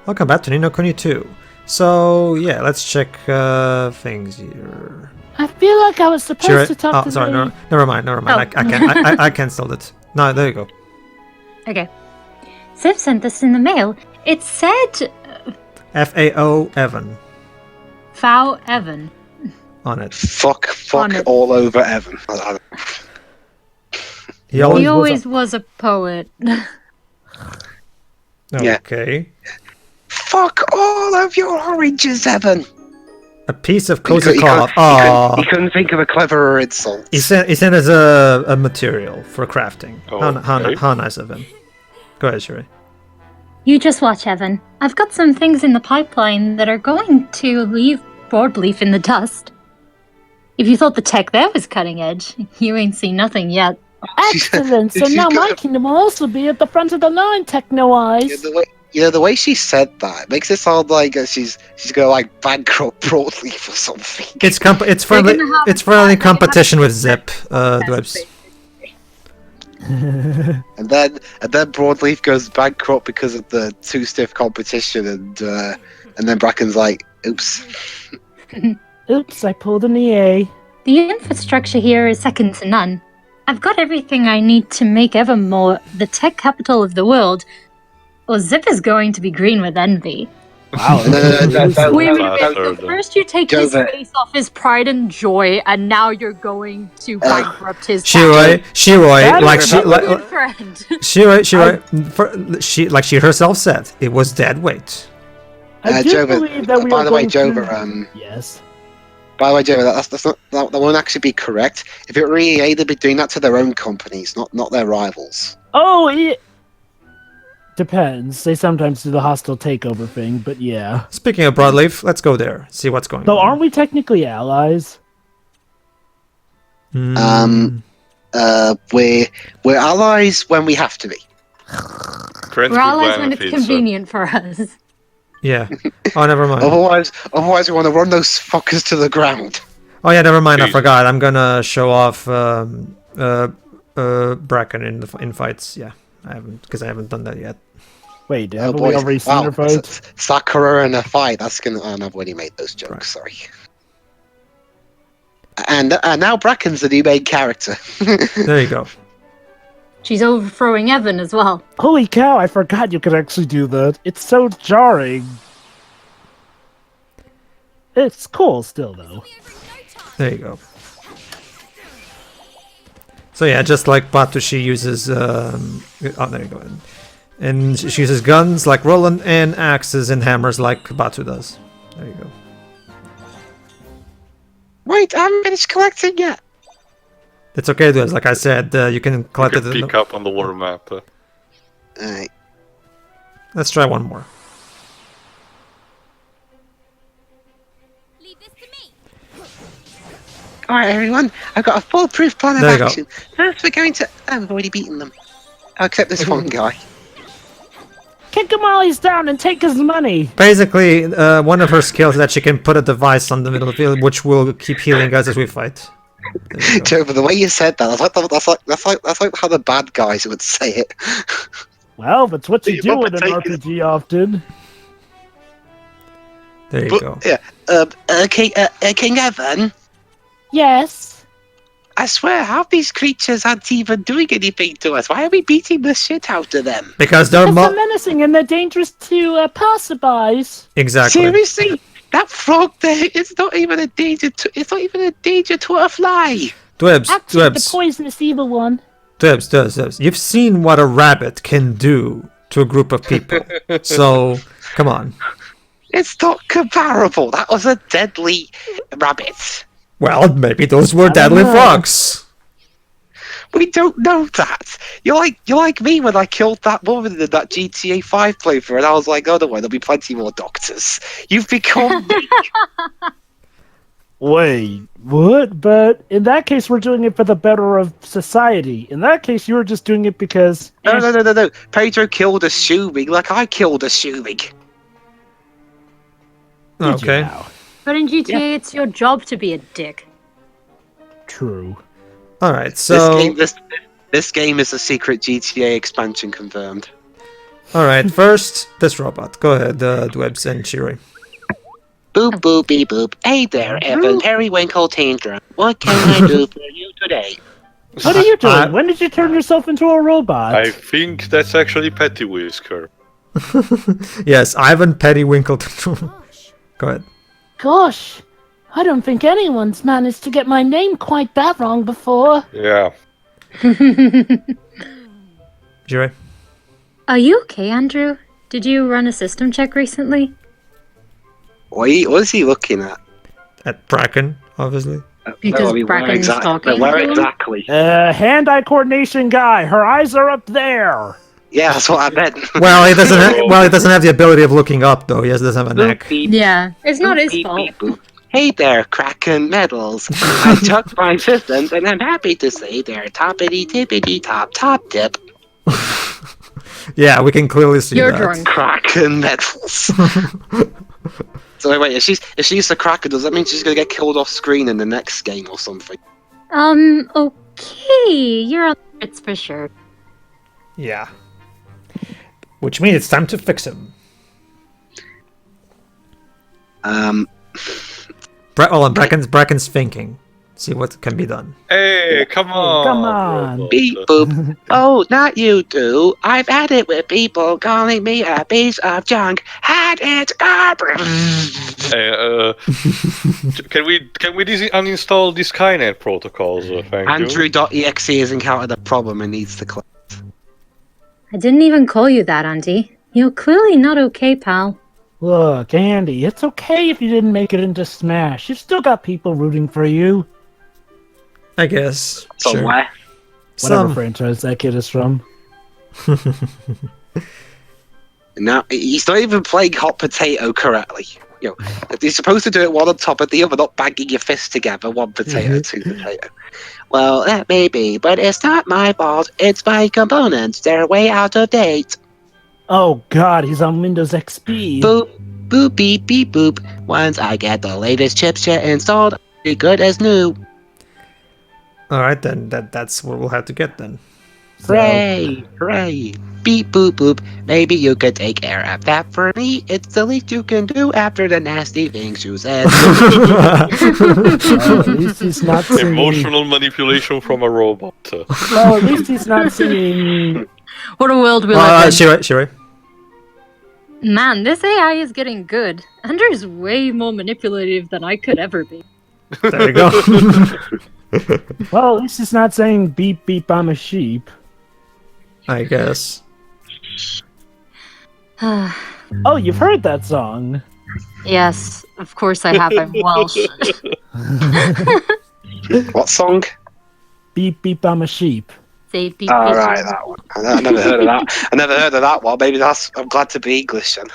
Welcome back to Ni no Kuni 2. So, yeah, let's check things here. I feel like I was supposed to talk to sorry, the... never mind. Oh. I cancelled it. No, there you go. Okay. Ziv sent this in the mail. It said... FAO Evan. Fao Evan. On it. Fuck On it. all over Evan. He always was a poet. Okay. Fuck all of your oranges, Evan. A piece of cozy cloth. He couldn't think of a cleverer insult. He sent us a material for crafting. Okay. How nice of him. Go ahead, Sherry. You just watch, Evan. I've got some things in the pipeline that are going to leave Broadleaf in the dust. If you thought the tech there was cutting edge, you ain't seen nothing yet. Excellent, so now my kingdom will also be at the front of the line, techno-wise. The way she said that makes it sound like she's gonna like bankrupt Broadleaf or something. It's friendly competition with Zip, Dwebs. and then Broadleaf goes bankrupt because of the too stiff competition, and then Bracken's like, oops. Oops, I pulled an EA. The infrastructure here is second to none. I've got everything I need to make Evermore the tech capital of the world, or Zip is going to be green with envy. Wow. Wait a minute, so first you take his face off his pride and joy, and now you're going to bankrupt his Shiroi, like she herself said, it was dead weight. I do believe that we by are the way, going Jover, Yes. By the way, Jover, that won't actually be correct. If it were EA, they'd be doing that to their own companies, not their rivals. Oh, it depends. They sometimes do the hostile takeover thing, but yeah. Speaking of Broadleaf, let's go there, see what's going on. So aren't we technically allies? We're allies when we have to be. We're allies when it's convenient for us. Yeah. Oh, never mind. Otherwise we want to run those fuckers to the ground. Oh yeah, never mind. I forgot. I'm gonna show off Bracken in fights. Yeah, I haven't done that yet. Wait, haven't we already seen her fights? Sakura in a fight. That's gonna. I've already made those jokes. Right. Sorry. And now Bracken's the new main character. There you go. She's overthrowing Evan as well. Holy cow, I forgot you could actually do that. It's so jarring. It's cool still, though. There you go. So yeah, just like Batu, she uses... oh, there you go. And she uses guns like Roland and axes and hammers like Batu does. There you go. Wait, I haven't finished collecting yet. It's okay, dudes. Like I said, you can collect it. Peek up on the war map. Alright. Let's try one more. Leave this to me. Alright, everyone. I've got a foolproof plan of There action. First, we're going to... Oh, we've already beaten them. Oh, except this one guy. Kick him while he's down and take his money. Basically, one of her skills is that she can put a device on the middle of the field, which will keep healing us as we fight. Joe, but the way you said that, that's like how the bad guys would say it. Well, that's what you do in an RPG often. There you go. Yeah. King Evan. Yes. I swear, how these creatures aren't even doing anything to us? Why are we beating the shit out of them? Because they're menacing and they're dangerous to passerbys. Exactly. Seriously, that frog there is not even a danger to. It's not even a danger to a fly. Dwebs, Actually, the poisonous evil one. Dwebs. You've seen what a rabbit can do to a group of people. So, come on. It's not comparable. That was a deadly rabbit. Well, maybe those were deadly frogs. We don't know that. You're like me when I killed that woman in that GTA 5 playthrough, and I was like, oh, don't worry, there'll be plenty more doctors. You've become me. Wait, what? But in that case, we're doing it for the better of society. In that case, you were just doing it because... No. Pedro killed a shoeming like I killed a shoeming. Okay. But in GTA, it's your job to be a dick. True. Alright, so... This game is a secret GTA expansion confirmed. All right, first this robot. Go ahead, Dwebs and Shiri. Boop boop beep boop. Hey there, Evan Periwinkle Tantrum. What can I do for you today? What are you doing? When did you turn yourself into a robot? I think that's actually Petty Whisker. Yes, Ivan Pettywinkle. Go ahead. Gosh, I don't think anyone's managed to get my name quite that wrong before. Yeah. Shiri. Are you okay, Andrew? Did you run a system check recently? What is he looking at? At Bracken, obviously. Because Bracken's talking Where to him? exactly? Hand-eye coordination guy. Her eyes are up there. Yeah, that's what I meant. Well, he doesn't. He doesn't have the ability of looking up, though. He doesn't have a Boop, neck. beep, Yeah, it's not boop, his beep, fault. beep, boop. Hey there, Kraken Metals. I took my systems, and I'm happy to say they're toppity tippity top tip. Yeah, we can clearly see You're that. drunk. Kraken Metals. So wait, if she's the Kraken, does that mean she's gonna get killed off screen in the next game or something? Okay, you're on it's for sure. Yeah. Which means it's time to fix him. Hold on, Bracken's thinking. See what can be done. Hey, come on. come on. robot. Beep boop. Oh, not you two. I've had it with people calling me a piece of junk. Had it garbage. Hey, can we uninstall these Skynet protocols? Thank you. Andrew.exe has encountered a problem and needs to close. I didn't even call you that, Andy. You're clearly not okay, pal. Look, Andy, it's okay if you didn't make it into Smash. You've still got people rooting for you. I guess. Sure. Somewhere. Whatever franchise that kid is from. Now he's not even playing hot potato correctly. You know, you're supposed to do it one on top of the other, not banging your fists together. One potato, two potato. Well, that may be, but it's not my fault. It's my components. They're way out of date. Oh god, he's on Windows XP. Boop, boop, beep, beep, boop. Once I get the latest chipset installed, I'll be good as new. All right, then that's what we'll have to get then. Hooray! Hooray! Beep, boop, boop. Maybe you could take care of that for me. It's the least you can do after the nasty things you said. At least he's not singing. Emotional manipulation from a robot. Well, at least he's not singing. What a world we live in. Shiri. Man, this AI is getting good. Andrew's way more manipulative than I could ever be. There you go. Well, at least he's not saying beep beep, I'm a sheep. I guess. Oh, you've heard that song. Yes, of course I have. I'm Welsh. What song? Beep beep, I'm a sheep. Say beep beep. Oh, right, that one. I never heard of that. I never heard of that one. Maybe I'm glad to be English then.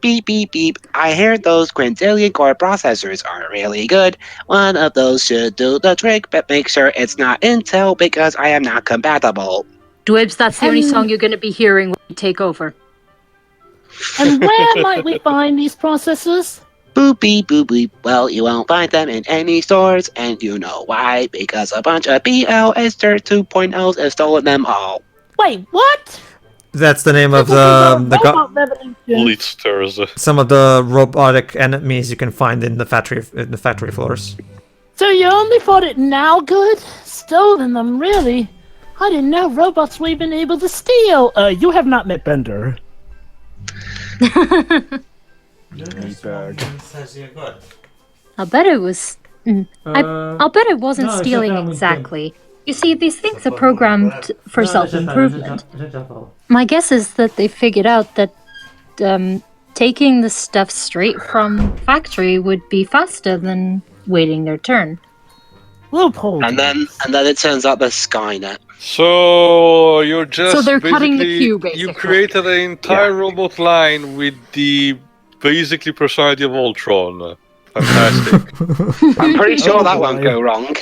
Beep, beep, beep. I heard those quintillion core processors are really good. One of those should do the trick, but make sure it's not Intel because I am not compatible. Dwibs, that's the only song you're going to be hearing when you take over. And where might we find these processors? Boop, beep, boop, beep. Well, you won't find them in any stores, and you know why. Because a bunch of BLSter 2.0s have stolen them all. Wait, what? That's the name of some of the robotic enemies you can find in the factory floors. So you only thought it now good? Stolen them, really? I didn't know robots were even able to steal. You have not met Bender. I'll bet it was. I'll bet it wasn't stealing exactly. You see, these things are programmed for self-improvement. My guess is that they figured out that taking the stuff straight from factory would be faster than waiting their turn. Loophole. And then it turns out there's Skynet. So you're just So they're cutting the queue, basically. You created an entire robot line with the basically personality of Ultron. Fantastic. I'm pretty sure that won't go wrong.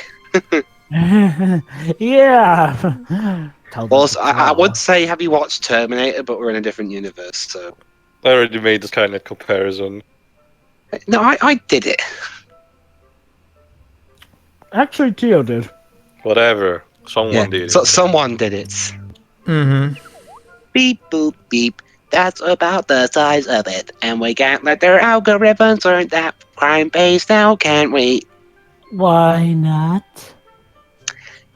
Yeah. Well, I would say, have you watched Terminator? But we're in a different universe, so. I already made this kind of comparison. No, I did it. Actually, Tio did. Whatever. Someone did it. So someone did it. Mm-hmm. Beep boop beep. That's about the size of it. And we can't let their algorithms learn that crime pays now, can we? Why not?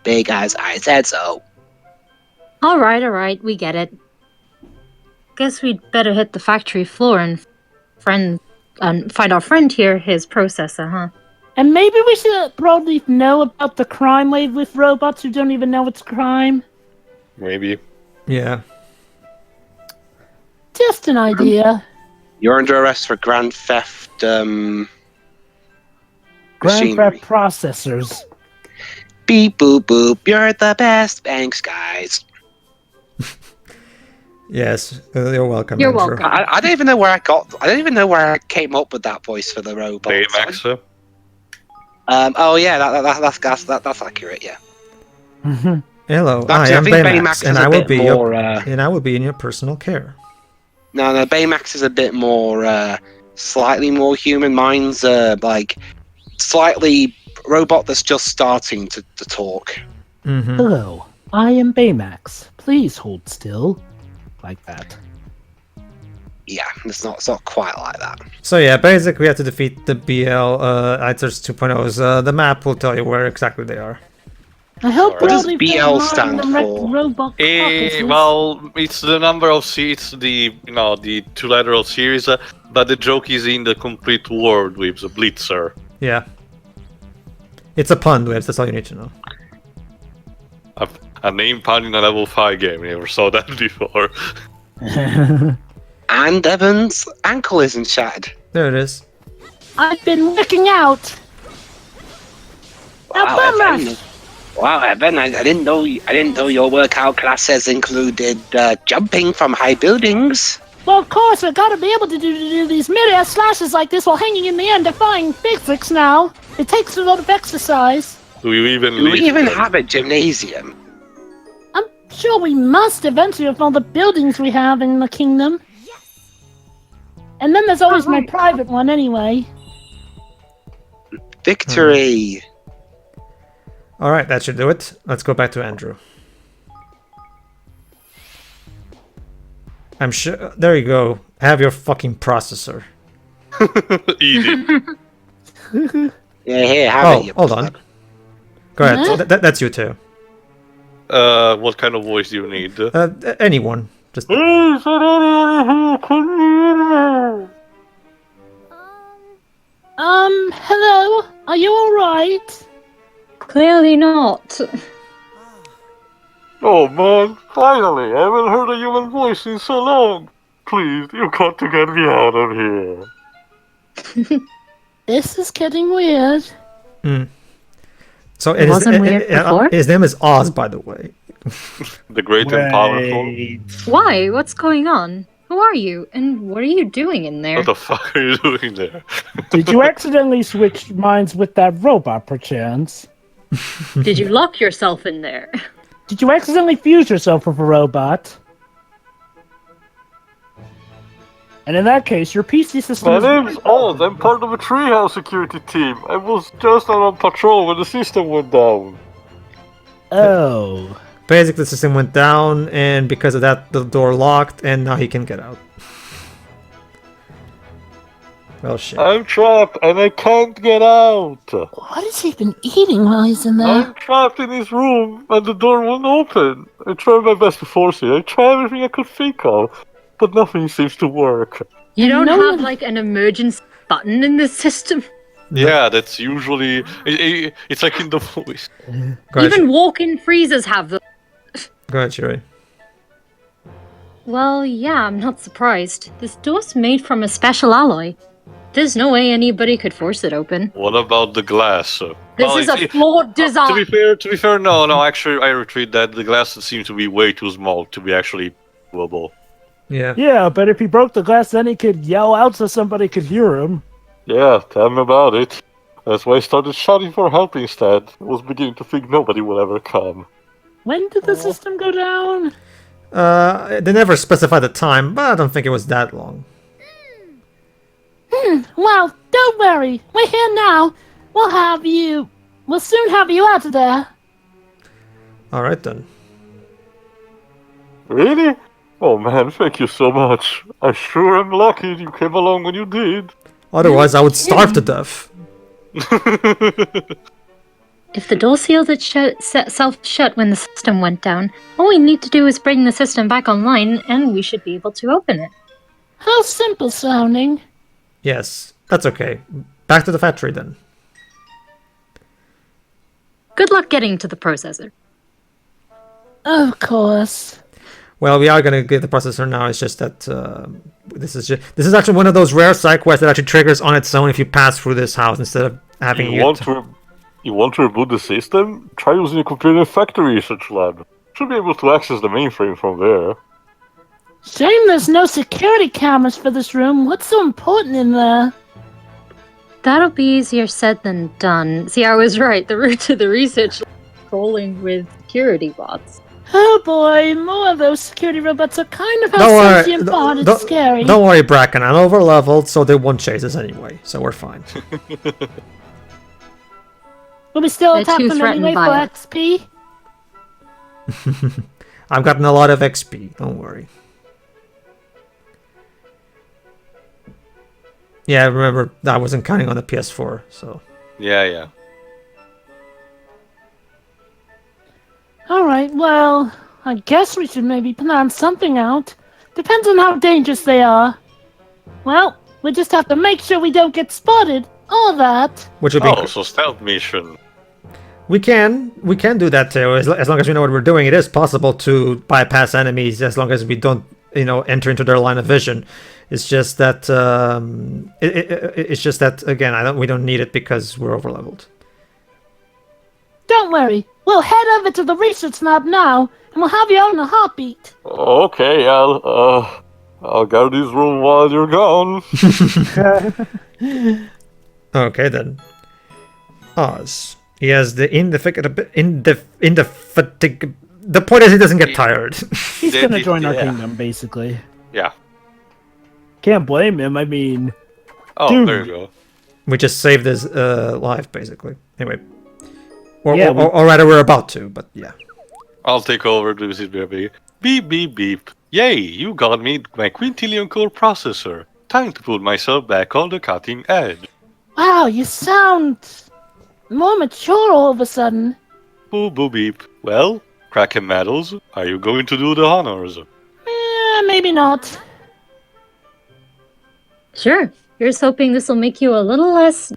Because I said so. All right, we get it. Guess we'd better hit the factory floor and find our friend here, his processor, huh? And maybe we should let Broadleaf know about the crime wave with robots who don't even know it's a crime. Maybe. Yeah. Just an idea. You're under arrest for grand theft, Grand machinery. Theft processors. Beep boop boop. You're the best. Thanks, guys. Yes, you're welcome. You're Andrew. welcome. I don't even know where I I came up with that voice for the robot. Baymax. Oh yeah, that's accurate. Yeah. Hello, Actually, I am think Baymax, and is a I will bit be more, in your personal care. No, Baymax is a bit more, slightly more human. Mine's like slightly robot that's just starting to talk. Mm-hmm. Hello, I am Baymax. Please hold still. Like that. Yeah, it's not quite like that. So yeah, basically we have to defeat the BL ITERs 2.0s. The map will tell you where exactly they are. I hope What does Broadleaf BL doesn't mind stand them wrecked for? robot carcasses. Well, it's the number of it's the the two-letter series, but the joke is in the complete word with the Blitzer. Yeah. It's a pun, Waves, that's all you need to know. A name pun in a level 5 game. Never saw that before. And Evan's ankle isn't shattered. There it is. I've been working out. Now, bum Evan. rush. Wow, Evan, I didn't know your workout classes included jumping from high buildings. Well, of course, I gotta be able to do these mid-air slashes like this while hanging in the air, defying physics now. It takes a lot of exercise. Do you even Do we live even there? have a gymnasium? I'm sure we must eventually with all the buildings we have in the kingdom. And then there's always my private one anyway. Victory! Alright, that should do it. Let's go back to Andrew. I'm sure. There you go. Have your fucking processor. Easy. Yeah, here, have it. you Hold on. Go ahead. That's you too. What kind of voice do you need? Anyone. Just. Hello? Are you alright? Clearly not. Oh man, finally! I haven't heard a human voice in so long. Please, you got to get me out of here. This is getting weird. So It wasn't weird before? His name is Oz, by the way. The great and powerful. Why? What's going on? Who are you? And what are you doing in there? What the fuck are you doing there? Did you accidentally switch minds with that robot, perchance? Did you lock yourself in there? Did you accidentally fuse yourself with a robot? And in that case, your PC system My is... name's Oz. I'm part of a treehouse security team. I was just on patrol when the system went down. Oh. Basically, the system went down, and because of that, the door locked, and now he can get out. Well, shit. I'm trapped and I can't get out. What has he been eating while he's in there? I'm trapped in this room and the door won't open. I tried my best to force it. I tried everything I could think of, but nothing seems to work. You don't No have one- like an emergency button in this system? Yeah, that's usually... it's like in the voice. Go ahead, Even walk-in freezers have them. Go ahead, Shiri. Well, yeah, I'm not surprised. This door's made from a special alloy. There's no way anybody could force it open. What about the glass? This is a flawed design. To be fair, no, actually, I retreat that. The glass seems to be way too small to be actually doable. Yeah. Yeah, but if he broke the glass, then he could yell out so somebody could hear him. Yeah, tell me about it. That's why I started shouting for help instead. I was beginning to think nobody would ever come. When did the system go down? They never specified the time, but I don't think it was that long. Well, don't worry. We're here now. We'll soon have you out of there. Alright then. Really? Oh man, thank you so much. I sure am lucky you came along when you did. Otherwise, I would starve to death. If the door sealed itself shut when the system went down, all we need to do is bring the system back online and we should be able to open it. How simple sounding. Yes, that's okay. Back to the factory then. Good luck getting to the processor. Of course. Well, we are gonna get the processor now. It's just that this is actually one of those rare side quests that actually triggers on its own if you pass through this house instead of having You want to reboot the system? Try using a computer factory research lab. Should be able to access the mainframe from there. Shame there's no security cameras for this room. What's so important in there? That'll be easier said than done. See, I was right. The route to the research lab is crawling with security bots. Oh boy, more of those security robots are kind of Don't how worry, sentient bot. It's scary. Don't worry, Bracken. I'm over leveled, so they won't chase us anyway. So we're fine. Will we still They're attack too them threatened anyway for by it. XP? I've gotten a lot of XP. Don't worry. Yeah, remember I wasn't counting on the PS4, so. Yeah. Alright, well, I guess we should maybe plan something out. Depends on how dangerous they are. Well, we just have to make sure we don't get spotted. All that. Which would be. Oh, so stealth mission. We can do that too, as long as we know what we're doing. It is possible to bypass enemies as long as we don't, enter into their line of vision. It's just that it's just that again, we don't need it because we're overleveled. Don't worry. We'll head over to the research lab now, and we'll have you on a heartbeat. Okay, I'll guard this room while you're gone. Okay then. Oz. He has the the point is he doesn't get tired. He's gonna join our kingdom, basically. Yeah. Can't blame him. I mean, Oh, Dude. there you go. We just saved his life basically. Anyway. Yeah, Or rather we're about to, but yeah. I'll take over this baby. Beep beep beep. Yay, you got me my quintillion core processor. Time to put myself back on the cutting edge. Wow, you sound more mature all of a sudden. Boo boo beep. Well, Kraken medals, are you going to do the honors? Maybe not. Sure. Here's hoping this will make you a little less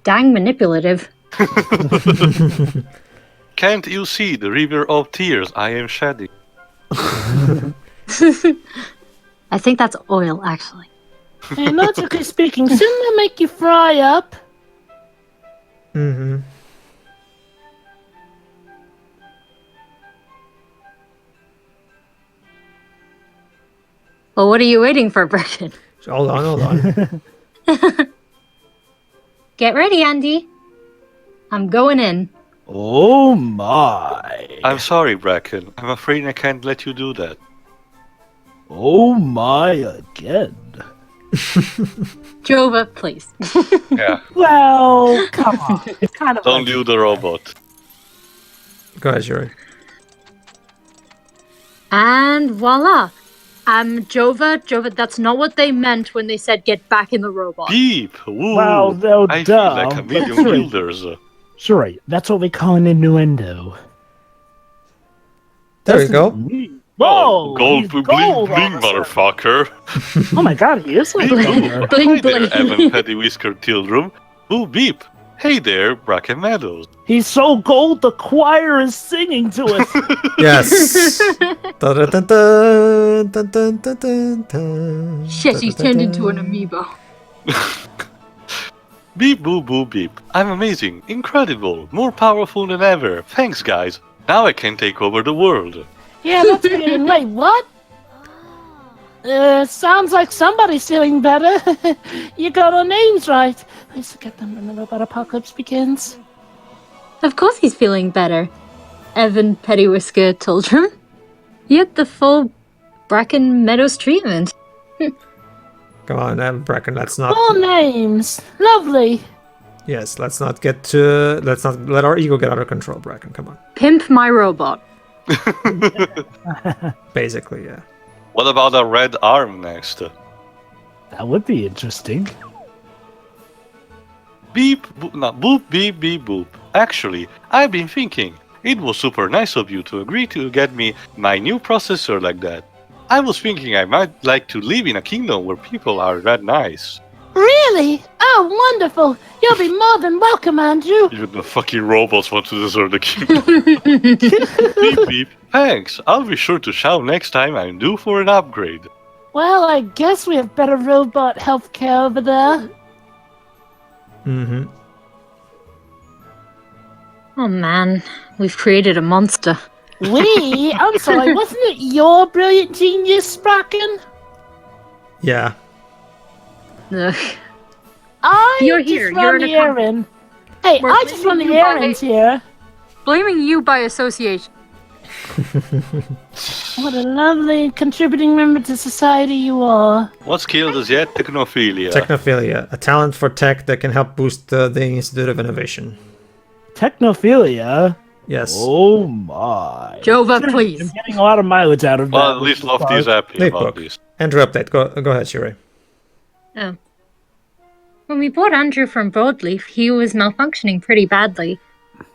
dang manipulative. Can't you see the river of tears I am shedding? I think that's oil, actually. Hey, logically speaking, shouldn't that make you fry up? Mm-hmm. Well, what are you waiting for, Bracken? Hold on. Get ready, Andy. I'm going in. oh my. I'm sorry, Bracken. I'm afraid I can't let you do that. Oh my again. Jova, please. Yeah. Well, come on. It's kind of Don't do the robot. Go ahead, Yuri. And voila. Jova, that's not what they meant when they said get back in the robot. Beep! Woo! Well, no, I duh. feel like a million That's right. builders. Sorry, that's what we call an innuendo. There we go. Whoa! Gold he's bling gold bling, all of a sudden. motherfucker. Oh my god, he is like Bling. that. Bling, Hi there, bling. Evan Petty Whisker Tildrum. Ooh, beep. Hey there, Bracken Meadows. He's so gold the choir is singing to us. Yes. Dun-dun-dun-dun, dun-dun-dun-dun-dun. Shit, he's turned into an amiibo. Beep boo boo beep. I'm amazing, incredible, more powerful than ever. Thanks, guys. Now I can take over the world. Yeah, that's getting late. What? Sounds like somebody's feeling better. You got our names right. Please forget them when the robot apocalypse begins. Of course he's feeling better. Evan Pettywhisker Tildrum. He had the full Bracken Meadows treatment. Come on, Bracken, let's not. Full names. Lovely. Yes, let's not let our ego get out of control, Bracken. Come on. Pimp my robot. Basically, yeah. What about a red arm next? That would be interesting. Beep, boop, no, boop, beep, beep, boop. Actually, I've been thinking, it was super nice of you to agree to get me my new processor like that. I was thinking I might like to live in a kingdom where people are that nice. Really? Oh, wonderful. You'll be more than welcome, Andrew. Even the fucking robots want to deserve the kingdom. Beep, beep. Thanks, I'll be sure to shout next time I'm due for an upgrade. Well, I guess we have better robot healthcare over there. Mm-hmm. Oh man, we've created a monster. We? I'm sorry, wasn't it your brilliant genius, Spracken? Yeah. Ugh. You're You're here, just you're run an the errand. Hey, We're I just run the blaming you by- errands here. Blaming you by association. What a lovely contributing member to society you are. What's killed us yet? Technophilia. Technophilia, a talent for tech that can help boost the Institute of Innovation. Technophilia? Yes. Oh my. Jova, I'm please. getting a lot of mileage out of that. Well, at least Lofty's happy Neat about book. this. Andrew update. Go ahead, Shirei. Oh. When we bought Andrew from Broadleaf, he was malfunctioning pretty badly.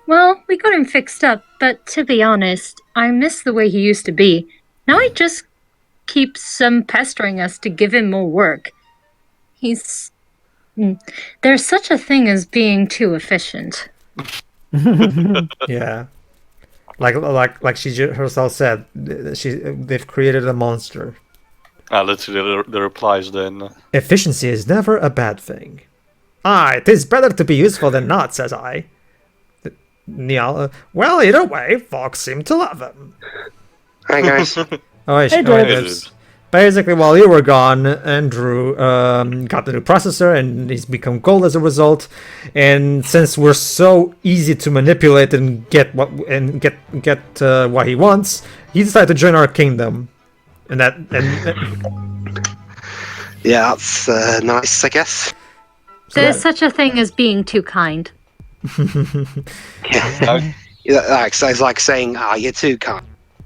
Well, we got him fixed up, but to be honest, I miss the way he used to be. Now he just keeps pestering us to give him more work. He's... There's such a thing as being too efficient. Yeah. Like she herself said, they've created a monster. Let's see the replies then. Efficiency is never a bad thing. It is better to be useful than not, says I. Niall, well, either way, Fox seemed to love him. Hi guys. Hey, Dave. Dibs. Basically, while you were gone, Andrew got the new processor, and he's become gold as a result. And since we're so easy to manipulate and get what he wants, he decided to join our kingdom. And Yeah, that's nice, I guess. There's such a thing as being too kind. Yeah. It's like saying, you're too kind.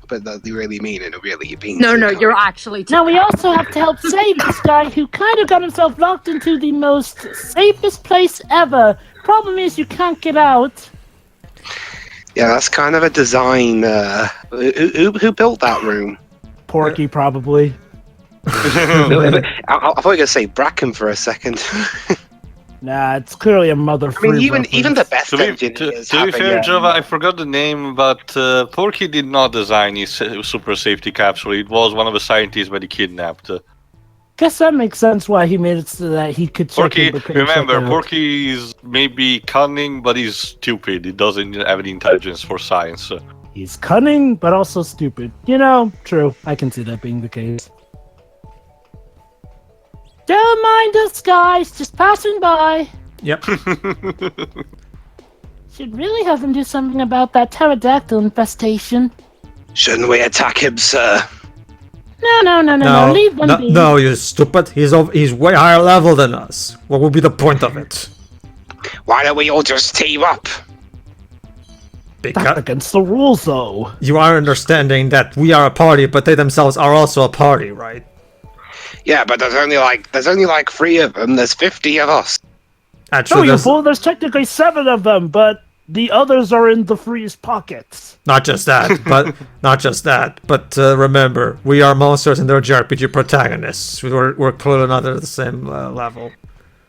But that you really mean it, really, you're being No, too no, kind. you're actually too Now we also have to help save this guy who kind of got himself locked into the most safest place ever. Problem is you can't get out. Yeah, that's kind of a design. Who built that room? Porky, probably. I thought you were going to say Bracken for a second. Nah, it's clearly a mother. I mean, even the best To be engineers fair, Java, I forgot the name, but Porky did not design his super safety capsule. It was one of the scientists that he kidnapped. Guess that makes sense why he made it so that he could check Porky, in, but couldn't remember, check out. Porky is maybe cunning, but he's stupid. He doesn't have the intelligence for science. He's cunning, but also stupid. You know, true. I can see that being the case. Don't mind us, guys. Just passing by. Yep. Should really have him do something about that pterodactyl infestation. Shouldn't we attack him, sir? No. Leave them be. No, you stupid. He's way higher level than us. What would be the point of it? Why don't we all just team up? That's Because against the rules, though. you are understanding that we are a party, but they themselves are also a party, right? Yeah, but there's only like 3 of them. There's 50 of us. No, Actually, you fool. There's technically 7 of them, but the others are in the freeze pockets. not just that, but remember, we are monsters and they're JRPG protagonists. We're clearly not at the same level.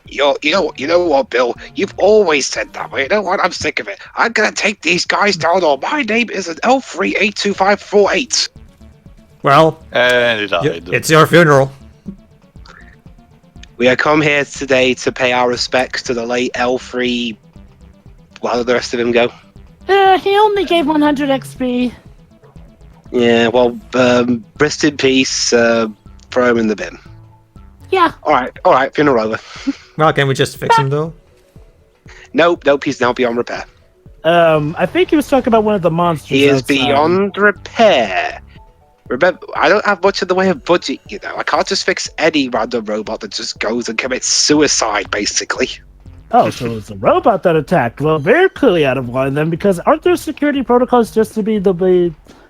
You know what, Bill? You've always said that way. You know what? I'm sick of it. I'm gonna take these guys down. Or my name is an L382548. Well, And he died. it's your funeral. We have come here today to pay our respects to the late L3. How did the rest of him go? He only gave 100 XP. Yeah, well, rest in peace. Throw him in the bin. Yeah. All right. Funeral over. Well, can we just fix him though? Nope. He's now beyond repair. I think he was talking about one of the monsters. He is outside. beyond repair. Remember, I don't have much in the way of budget, you know. I can't just fix any random robot that just goes and commits suicide, basically. Oh, so it's a robot that attacked. Well, very clearly out of line then, because aren't there security protocols just to be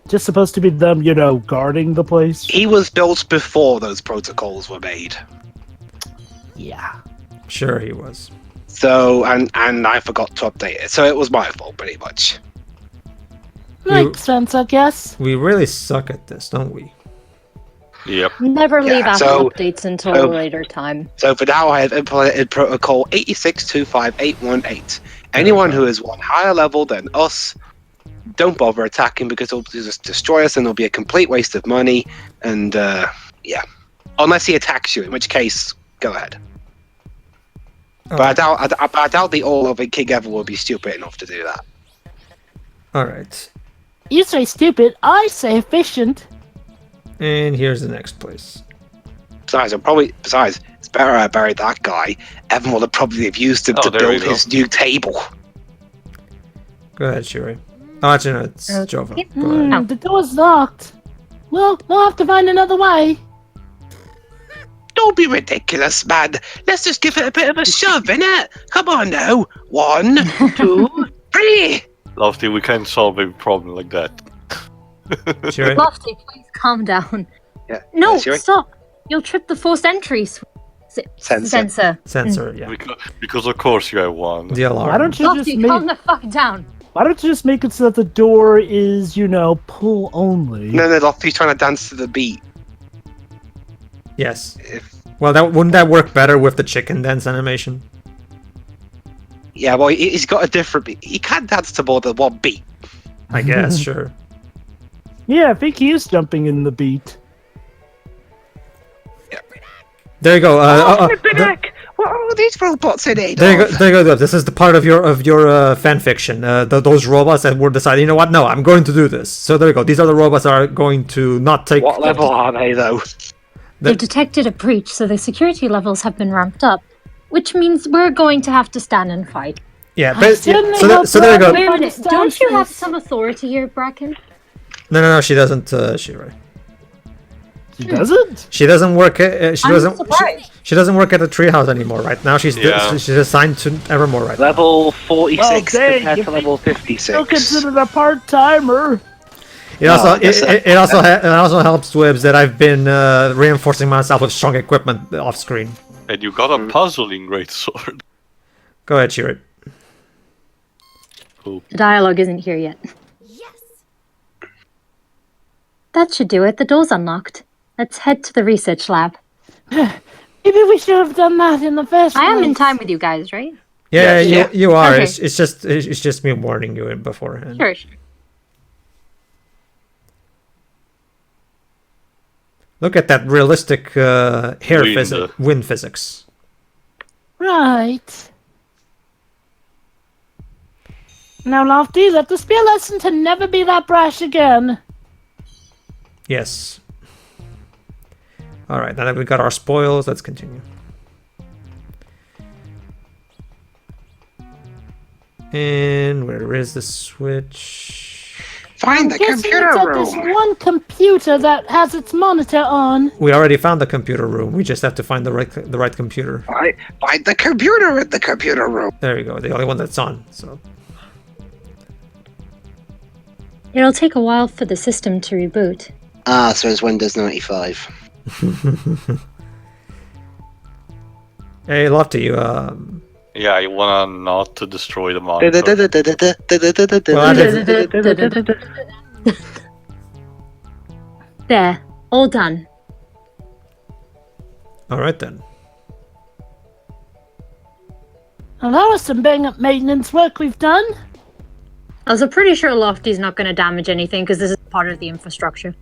just supposed to be them, guarding the place? He was built before those protocols were made. Yeah. Sure, he was. So, and I forgot to update it. So it was my fault, pretty much. Makes sense, I guess. We really suck at this, don't we? Yep. Never leave Yeah, out so- updates until a later time. So for now, I have implemented protocol 8625818. Anyone who is one higher level than us, don't bother attacking because it'll just destroy us and it'll be a complete waste of money. And yeah, unless he attacks you, in which case, go ahead. But I doubt the all-loving King Ever will be stupid enough to do that. Alright. You say stupid, I say efficient. And here's the next place. Besides, it's better I buried that guy. Evermore would probably have used him Oh, to there we build go. his new table. Go ahead, Shiri. Oh, actually, no, it's Jova. Go Oh. ahead. The door's locked. Well, we'll have to find another way. Don't be ridiculous, man. Let's just give it a bit of a shove, innit? Come on now. 1, 2, 3. Lofty, we can't solve a problem like that. Shiri? Lofty, please calm down. Yeah. No, Shiri? stop. You'll trip the forced entry Sensor. sensor. Sensor, yeah. Because of course you have one. The alarm. Why don't you Lofty, just calm make? the fuck down. Why don't you just make it so that the door is, pull only? No, Lofty's trying to dance to the beat. Yes. If, Well, wouldn't that work better with the chicken dance animation? yeah, well, he's got a different beat. He can dance to more than one beat. I guess, sure. Yeah, I think he is jumping in the beat. There you go. What are all these robots in it? There you go. This is the part of your fan fiction. Those robots that were deciding, you know what? No, I'm going to do this. So there you go. These are the robots that are going to not take. What level are they, though? They've detected a breach, so the security levels have been ramped up, which means we're going to have to stand and fight. Yeah, but certainly so hope there you go. not. Wait a Everybody minute, stands don't you have this. some authority here, Bracken? No, she doesn't. Shiri. She doesn't? She doesn't work. She I'm doesn't. surprised. She doesn't work at the treehouse anymore. Right now, she's Yeah. she's assigned to Evermore. Right now. Level 46 Well, dang, compared you to level Still 56. considered a part-timer. It also yes, it also helps Wibbs that I've been reinforcing myself with strong equipment off screen. And you got a puzzling great sword. Go ahead, Shiri. Cool. The dialogue isn't here yet. Yes. That should do it. The door's unlocked. Let's head to the research lab. Maybe we should have done that in the first I am in place. time with you guys, right? Yeah, Yeah. you are. Okay. It's just me warning you beforehand. Sure. Look at that realistic Wind. wind physics. Right. Now, Lofty, let this be a lesson to never be that brash again. Yes. All right, now that we got our spoils, let's continue. And where is the switch? Find the Guessing computer it's at this room. one computer that has its monitor on. We already found the computer room. We just have to find the right computer. Find the computer in the computer room. There you go. The only one that's on. So It'll take a while for the system to reboot. Ah, so it's Windows 95. hey, Lofty, you Yeah, I wanna not to destroy the monitor. There, all done. all right then. Well, that was some bang-up maintenance work we've done. I was pretty sure Lofty's not going to damage anything because this is part of the infrastructure.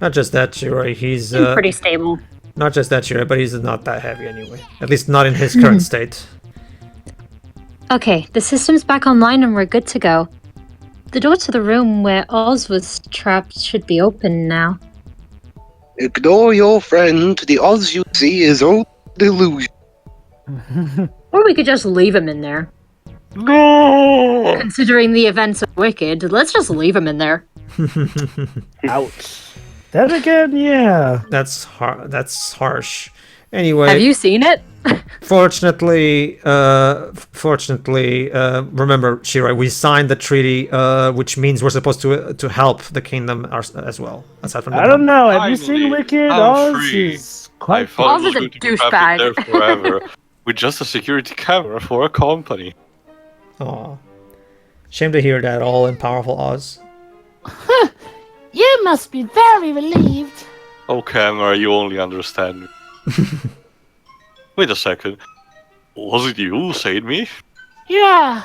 Not just that, Shiroi. He's Seems pretty stable. not just that, Shiroi, but he's not that heavy anyway. At least not in his current state. Okay, the system's back online and we're good to go. The door to the room where Oz was trapped should be open now. Ignore your friend. The odds you see is all delusion. Or we could just leave him in there. No! Considering the events of Wicked, let's just leave him in there. Ouch. Then again, yeah. That's harsh. Anyway, Have you seen it? Fortunately, remember, Shira, we signed the treaty, which means we're supposed to help the kingdom as well. Aside from I don't know. Have you Finally, seen Wicked? I'm Oz free. is I quite. thought Oz it was is a going to be trapped there douchebag. forever with just a security camera for a company. Aw. Shame to hear that, all in powerful Oz. You must be very relieved. Oh, camera, you only understand me. Wait a second. Was it you who saved me? Yeah.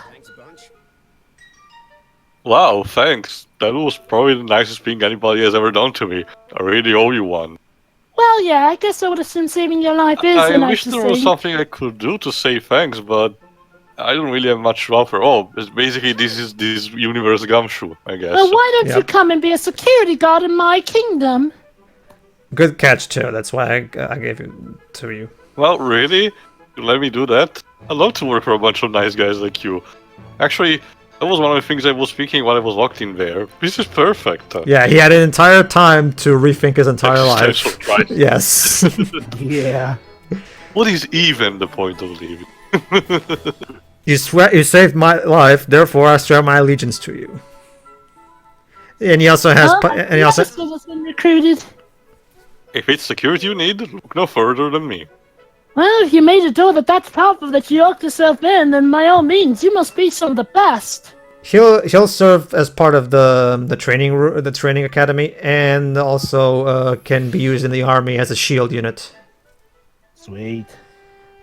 Wow, thanks. That was probably the nicest thing anybody has ever done to me. I really owe you one. Well, yeah, I guess I would assume saving your life is I a wish nice there was thing. something I could do to say thanks, but I don't really have much to offer. Oh, it's basically this is this universe gumshoe, I guess. Well, why don't you Yep. come and be a security guard in my kingdom? Good catch, too. That's why I gave it to you. Well, really? You let me do that? I'd love to work for a bunch of nice guys like you. Actually, that was one of the things I was thinking while I was locked in there. This is perfect. Yeah, he had an entire time to rethink his entire life. Existential crisis. Yes. Yeah. What is even the point of leaving? You saved my life, therefore I swear my allegiance to you. And he also has. And he also. Youngster has been recruited. If it's security you need, look no further than me. Well, if you made a door that's powerful that you locked yourself in, then by all means, you must be some of the best. He'll serve as part of the training academy, and also can be used in the army as a shield unit. Sweet.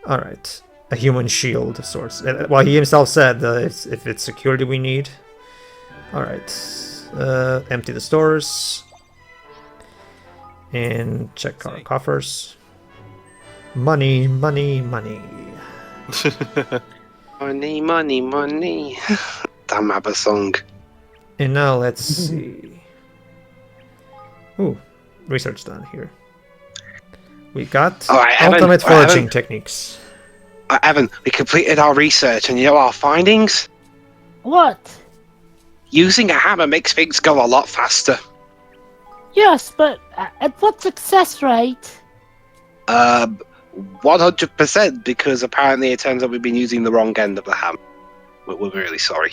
All right, a human shield of sorts. Well, he himself said if it's security we need. All right, empty the stores and check our coffers. Money, money, money. Money, money, money. Damn ABBA song. And now let's see. Ooh, research done here. We got Alright, Evan, ultimate alright, foraging Evan. techniques. Evan, we completed our research, and you know our findings? What? Using a hammer makes things go a lot faster. Yes, but at what success rate? 100%, because apparently it turns out we've been using the wrong end of the hammer. We're really sorry.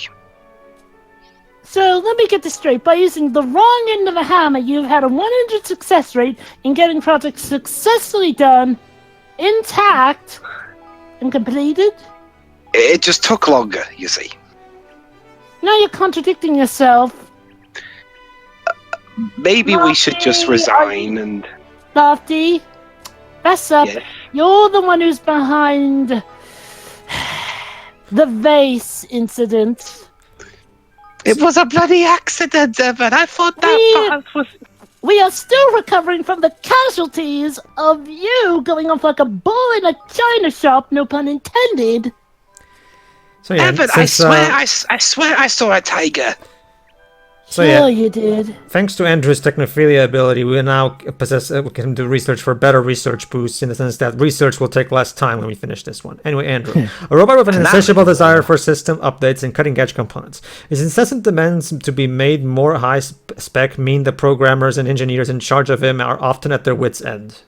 So let me get this straight. By using the wrong end of a hammer, you've had a 100 success rate in getting projects successfully done, intact, and completed? It just took longer, you see. Now you're contradicting yourself. Maybe we should just resign and... Lofty, fess up. Yes. You're the one who's behind the vase incident. It was a bloody accident, Evan. I thought We- that was... We are still recovering from the casualties of you going off like a bull in a china shop, no pun intended. So yeah, Evan, since, I swear I saw a tiger. So Sure yeah, you did. thanks to Andrew's technophilia ability, we now possess we can do research for better research boosts in the sense that research will take less time when we finish this one. Anyway, Andrew, a robot with an insatiable desire for system updates and cutting-edge components. His incessant demands to be made more high-spec mean the programmers and engineers in charge of him are often at their wits' end.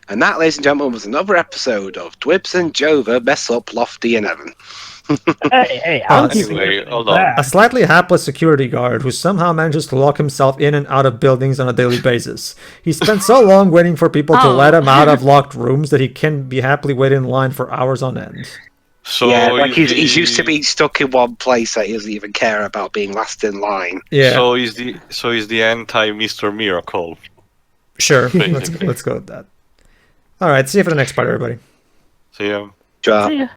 And that, ladies and gentlemen, was another episode of Dwibs and Jova Mess Up Lofty and Evan. Hey, I'm keeping Anyway, it hold on. back. A slightly hapless security guard who somehow manages to lock himself in and out of buildings on a daily basis. He spent so long waiting for people to let him out of locked rooms that he can be happily wait in line for hours on end. So yeah, like is he's used to the- being stuck in one place that he doesn't even care about being last in line. Yeah, So is the anti Mr. Miracle. sure. Basically. Let's go with that. All right, see you for the next part, everybody. So yeah. Sure. See ya.